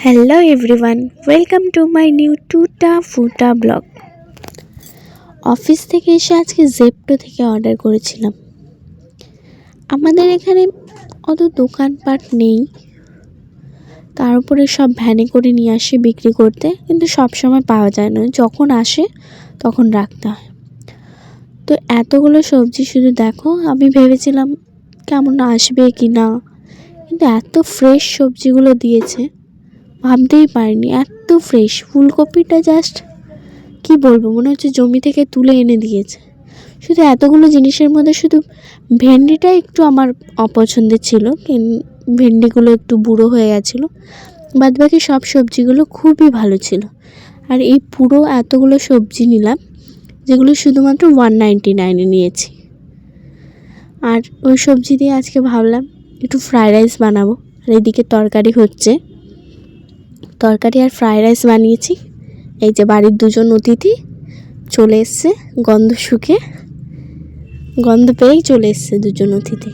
Hello everyone, welcome to my new টুটা ফুটা blog. Office থেকে এসে আজকে জেপ্টো থেকে অর্ডার করেছিলাম। আমাদের এখানে অত দোকানপাট নেই, তার উপরে সব ভ্যানে করে নিয়ে আসে বিক্রি করতে, কিন্তু সব সময় পাওয়া যায় না, যখন আসে তখন রাখতে হয়। তো এতগুলো সবজি শুধু দেখো, আমি ভেবেছিলাম কেমন আসবে কি না, কিন্তু এত ফ্রেশ সবজিগুলো দিয়েছে ভাবতেই পারিনি, এত ফ্রেশ। ফুলকপিটা জাস্ট কি বলবো, মনে হচ্ছে জমি থেকে তুলে এনে দিয়েছে। শুধু এতগুলো জিনিসের মধ্যে শুধু ভেন্ডিটা একটু আমার অপছন্দের ছিল, ভেন্ডিগুলো একটু বুড়ো হয়ে গেছিলো। বাদবাকি সব সবজিগুলো খুবই ভালো ছিল। আর এই পুরো এতগুলো সবজি নিলাম, যেগুলো শুধুমাত্র 199 নিয়েছি। আর ওই সবজি দিয়ে আজকে ভাবলাম একটু ফ্রাইড রাইস বানাবো। আর এদিকে তরকারি হচ্ছে, তরকারি আর ফ্রাইড রাইস বানিয়েছি। এই যে বাড়ির দুজন অতিথি চলে এসছে, গন্ধ পেয়েই চলে এসছে দুজন অতিথি।